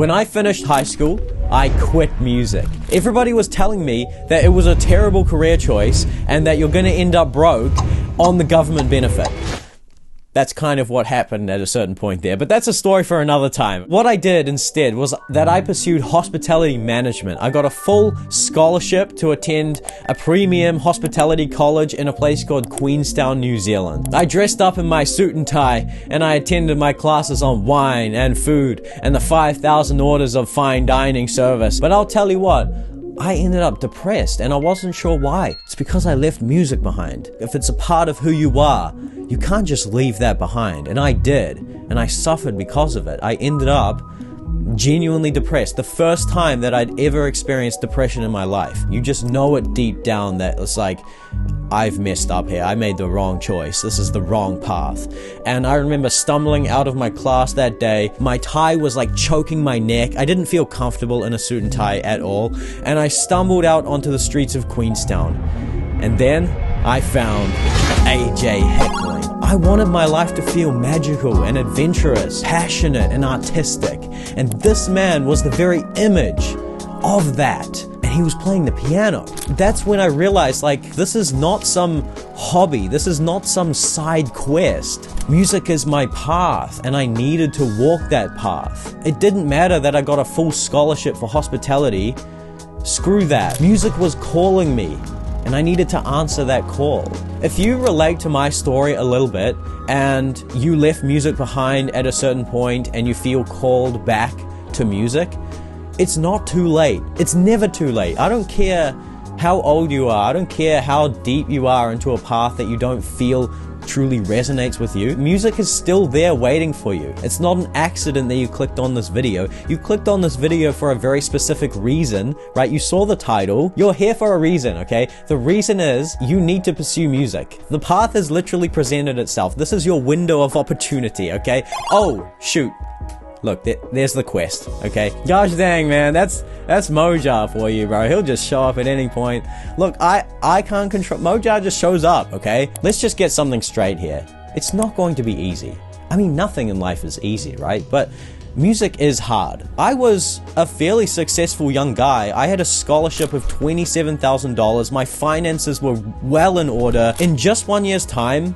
When I finished high school, I quit music. Everybody was telling me that it was a terrible career choice and that you're gonna end up broke on the government benefit. That's kind of what happened at a certain point there, but that's a story for another time. What I did instead was that I pursued hospitality management. I got a full scholarship to attend a premium hospitality college in a place called Queenstown, New Zealand. I dressed up in my suit and tie, and I attended my classes on wine and food and the 5,000 orders of fine dining service. But I'll tell you what, I ended up depressed, and I wasn't sure why. It's because I left music behind. If it's a part of who you are, you can't just leave that behind. And I did, and I suffered because of it. I ended up genuinely depressed. The first time that I'd ever experienced depression in my life. You just know it deep down that it's like, I've messed up here. I made the wrong choice. This is the wrong path. And I remember stumbling out of my class that day. My tie was like choking my neck. I didn't feel comfortable in a suit and tie at all. And I stumbled out onto the streets of Queenstown. And then I found AJ heckling. I wanted my life to feel magical and adventurous, passionate and artistic. And this man was the very image of that. And he was playing the piano. That's when I realized, like, this is not some hobby. This is not some side quest. Music is my path, and I needed to walk that path. It didn't matter that I got a full scholarship for hospitality. Screw that. Music was calling me, and I needed to answer that call. If you relate to my story a little bit, and you left music behind at a certain point, and you feel called back to music, it's not too late. It's never too late. I don't care how old you are. I don't care how deep you are into a path that you don't feel truly resonates with you. Music is still there waiting for you. It's not an accident that you clicked on this video. You clicked on this video for a very specific reason, right? You saw the title. You're here for a reason, okay? The reason is you need to pursue music. The path has literally presented itself. This is your window of opportunity, okay? Oh, shoot. Look, there's the quest, okay? Gosh dang, man, that's Moja for you, bro. He'll just show up at any point. Look, I can't control... Moja just shows up, okay? Let's just get something straight here. It's not going to be easy. I mean, nothing in life is easy, right? But music is hard. I was a fairly successful young guy. I had a scholarship of $27,000. My finances were well in order. In just 1 year's time,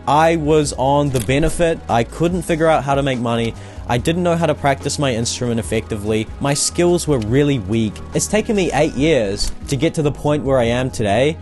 I was on the benefit. I couldn't figure out how to make money. I didn't know how to practice my instrument effectively. My skills were really weak. It's taken me 8 years to get to the point where I am today,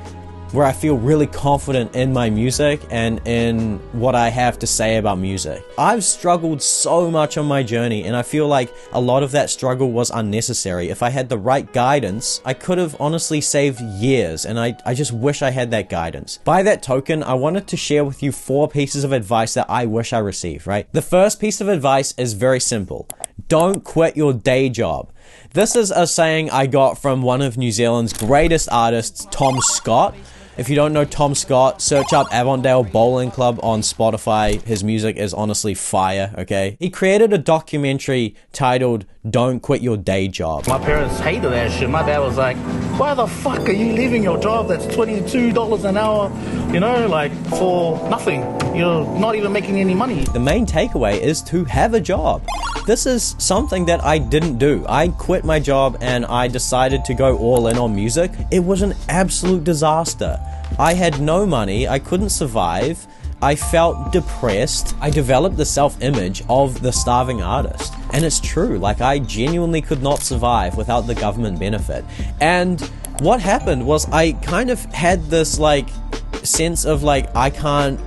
where I feel really confident in my music and in what I have to say about music. I've struggled so much on my journey, and I feel like a lot of that struggle was unnecessary. If I had the right guidance, I could have honestly saved years, and I just wish I had that guidance. By that token, I wanted to share with you 4 pieces of advice that I wish I received, right? The first piece of advice is very simple. Don't quit your day job. This is a saying I got from one of New Zealand's greatest artists, Tom Scott. If you don't know Tom Scott, search up Avondale Bowling Club on Spotify. His music is honestly fire, okay? He created a documentary titled Don't Quit Your Day Job. My parents hated that shit. My dad was like, why the fuck are you leaving your job that's $22 an hour, you know, like for nothing? You're not even making any money. The main takeaway is to have a job. This is something that I didn't do. I quit my job and I decided to go all in on music. It was an absolute disaster. I had no money. I couldn't survive. I felt depressed. I developed the self-image of the starving artist. And it's true, like I genuinely could not survive without the government benefit. And what happened was I kind of had this like sense of like, I can't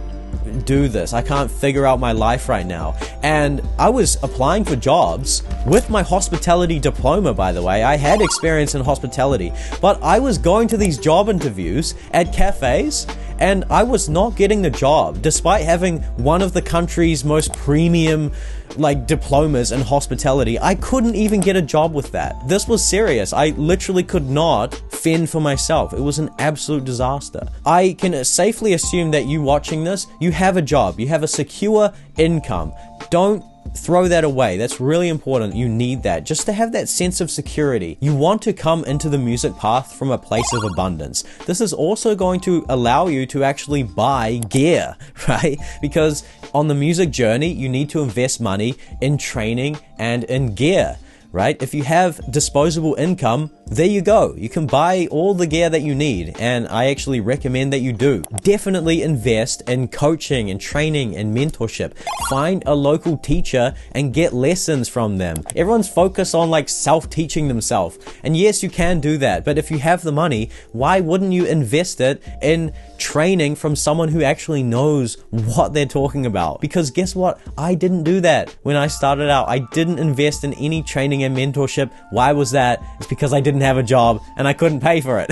do this. I can't figure out my life right now. And I was applying for jobs with my hospitality diploma, by the way. I had experience in hospitality, but I was going to these job interviews at cafes and I was not getting the job despite having one of the country's most premium like diplomas in hospitality. I couldn't even get a job with that. This was serious. I literally could not fend for myself. It was an absolute disaster. I can safely assume that you watching this, you have a job, you have a secure income. Don't throw that away. That's really important. You need that just to have that sense of security. You want to come into the music path from a place of abundance. This is also going to allow you to actually buy gear, right? Because on the music journey, you need to invest money in training and in gear. right? If you have disposable income, there you go. You can buy all the gear that you need, and I actually recommend that you do. Definitely invest in coaching and training and mentorship. Find a local teacher and get lessons from them. Everyone's focused on like self-teaching themselves, and yes, you can do that, but if you have the money, why wouldn't you invest it in training from someone who actually knows what they're talking about? Because guess what? I didn't do that when I started out. I didn't invest in any training and mentorship. Why was that? It's because I didn't have a job and I couldn't pay for it.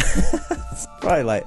Probably like...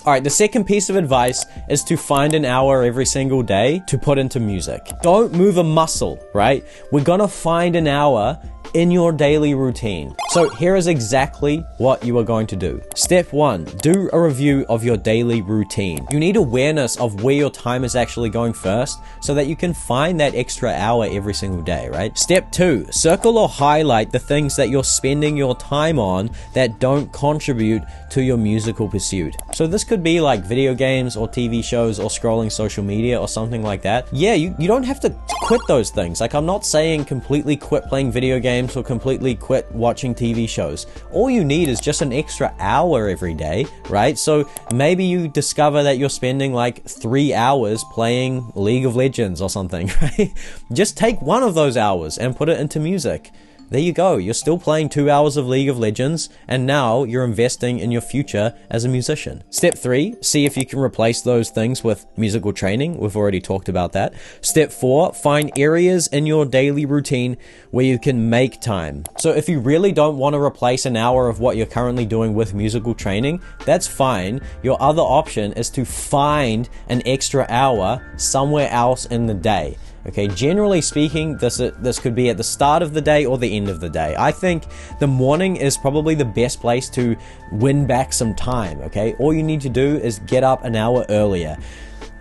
Alright, the second piece of advice is to find an hour every single day to put into music. Don't move a muscle, right? We're gonna find an hour in your daily routine. So here is exactly what you are going to do. Step 1, do a review of your daily routine. You need awareness of where your time is actually going first so that you can find that extra hour every single day, right? Step 2, circle or highlight the things that you're spending your time on that don't contribute to your musical pursuit. So this could be like video games or TV shows or scrolling social media or something like that. Yeah, you don't have to quit those things. Like, I'm not saying completely quit playing video games or completely quit watching TV shows. All you need is just an extra hour every day, right? So maybe you discover that you're spending like 3 hours playing League of Legends or something, right? Just take one of those hours and put it into music. There you go. You're still playing 2 hours of League of Legends, and now you're investing in your future as a musician. Step 3, see if you can replace those things with musical training. We've already talked about that. Step 4, find areas in your daily routine where you can make time. So if you really don't want to replace an hour of what you're currently doing with musical training, that's fine. Your other option is to find an extra hour somewhere else in the day. Okay, generally speaking, this could be at the start of the day or the end of the day. I think the morning is probably the best place to win back some time, okay? All you need to do is get up an hour earlier.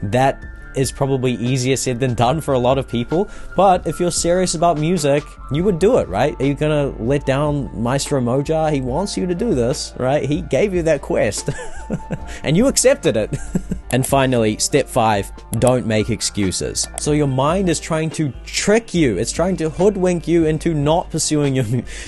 That is probably easier said than done for a lot of people, but if you're serious about music, you would do it, right? Are you gonna let down Maestro Moja? He wants you to do this, right? He gave you that quest and you accepted it. And finally, step 5, don't make excuses. So your mind is trying to trick you. It's trying to hoodwink you into not pursuing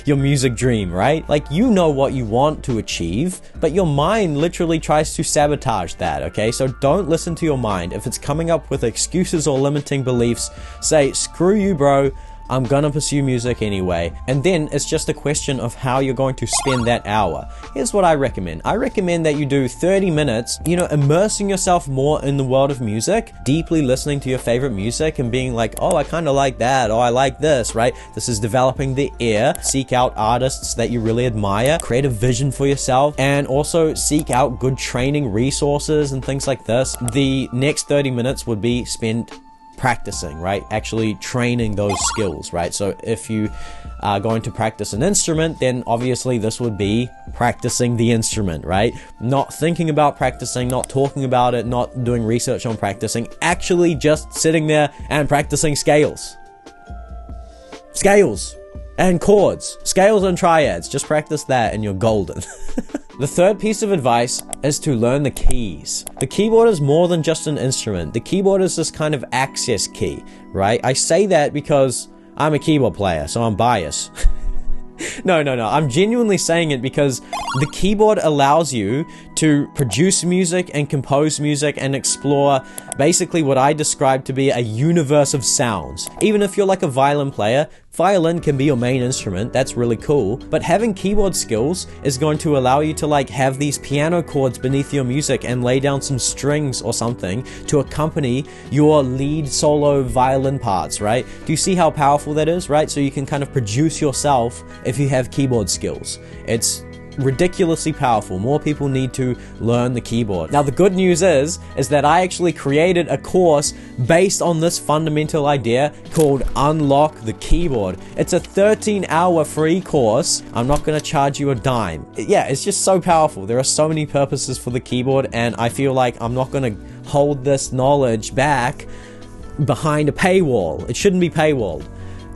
your music dream, right? Like, you know what you want to achieve, but your mind literally tries to sabotage that, okay? So don't listen to your mind. If it's coming up with excuses or limiting beliefs, say, screw you, bro. I'm gonna pursue music anyway. And then it's just a question of how you're going to spend that hour. Here's what I recommend. I recommend that you do 30 minutes, immersing yourself more in the world of music, deeply listening to your favorite music and being like, oh, I kind of like that, or I like this, right? This is developing the ear. Seek out artists that you really admire, create a vision for yourself, and also seek out good training resources and things like this. The next 30 minutes would be spent practicing, right? Actually training those skills, right? So if you are going to practice an instrument, then obviously this would be practicing the instrument, right? Not thinking about practicing, not talking about it, not doing research on practicing, actually just sitting there and practicing scales and chords, scales and triads. Just practice that and you're golden. The third piece of advice is to learn the keys. The keyboard is more than just an instrument. The keyboard is this kind of access key, right? I say that because I'm a keyboard player, so I'm biased. No. I'm genuinely saying it because the keyboard allows you to produce music and compose music and explore basically what I describe to be a universe of sounds. Even if you're like a violin player, violin can be your main instrument. That's really cool. But having keyboard skills is going to allow you to like have these piano chords beneath your music and lay down some strings or something to accompany your lead solo violin parts, right? Do you see how powerful that is, right? So you can kind of produce yourself if you have keyboard skills. It's ridiculously powerful. More people need to learn the keyboard. Now, the good news is that I actually created a course based on this fundamental idea called Unlock the Keyboard. It's a 13-hour free course. I'm not going to charge you a dime. Yeah, it's just so powerful. There are so many purposes for the keyboard, and I feel like I'm not going to hold this knowledge back behind a paywall. It shouldn't be paywalled.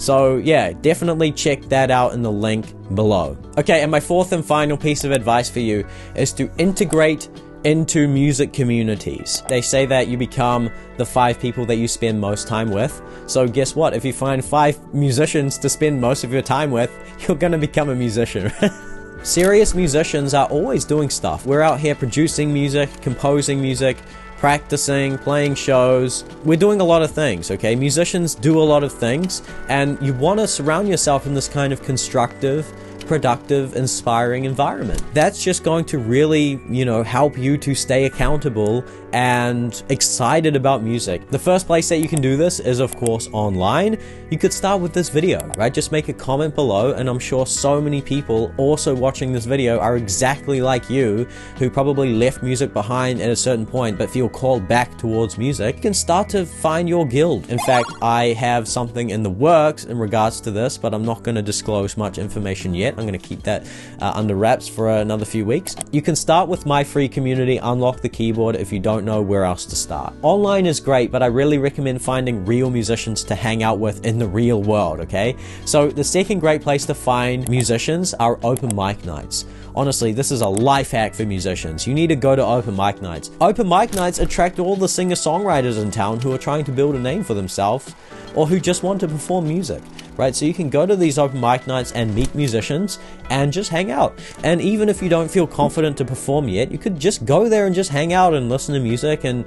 So yeah, definitely check that out in the link below. Okay, and my fourth and final piece of advice for you is to integrate into music communities. They say that you become the 5 people that you spend most time with. So guess what? If you find 5 musicians to spend most of your time with, you're gonna become a musician. Serious musicians are always doing stuff. We're out here producing music, composing music, practicing, playing shows. We're doing a lot of things, okay? Musicians do a lot of things, and you want to surround yourself in this kind of constructive, productive, inspiring environment. That's just going to really, help you to stay accountable and excited about music. The first place that you can do this is, of course, online. You could start with this video, right? Just make a comment below, and I'm sure so many people also watching this video are exactly like you, who probably left music behind at a certain point but feel called back towards music. You can start to find your guild. In fact, I have something in the works in regards to this, but I'm not going to disclose much information yet. I'm going to keep that under wraps for another few weeks. You can start with my free community, Unlock the Keyboard, if you don't know where else to start. Online is great, but I really recommend finding real musicians to hang out with in the real world, okay? So the second great place to find musicians are open mic nights. Honestly, this is a life hack for musicians. You need to go to open mic nights. Open mic nights attract all the singer-songwriters in town who are trying to build a name for themselves or who just want to perform music, right? So you can go to these open mic nights and meet musicians and just hang out. And even if you don't feel confident to perform yet, you could just go there and just hang out and listen to music. And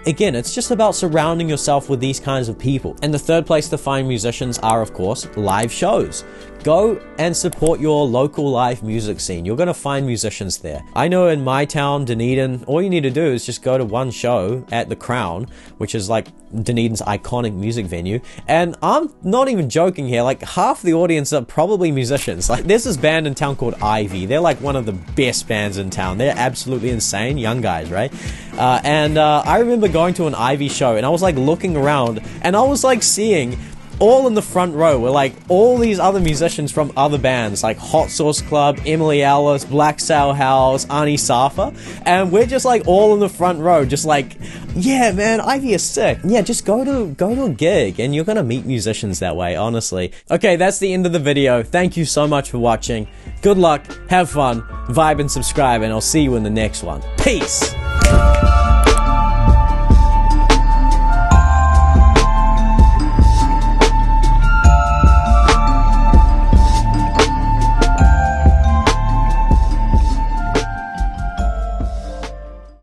again, it's just about surrounding yourself with these kinds of people. And the third place to find musicians are, of course, live shows. Go and support your local live music scene. You're going to find musicians there. I know in my town, Dunedin, all you need to do is just go to one show at the Crown, which is like Dunedin's iconic music venue. And I'm not even joking here, like half the audience are probably musicians. Like there's this band in town called Ivy. They're like one of the best bands in town. They're absolutely insane, young guys, right? I remember going to an Ivy show and I was like looking around and I was like seeing all in the front row were like all these other musicians from other bands like Hot Sauce Club, Emily Alice, Black Sail House, Ani Safa, and we're just like all in the front row, just like, yeah, man, Ivy is sick. Yeah, just go to a gig and you're gonna meet musicians that way, honestly. Okay, that's the end of the video. Thank you so much for watching. Good luck, have fun, vibe and subscribe, and I'll see you in the next one. Peace!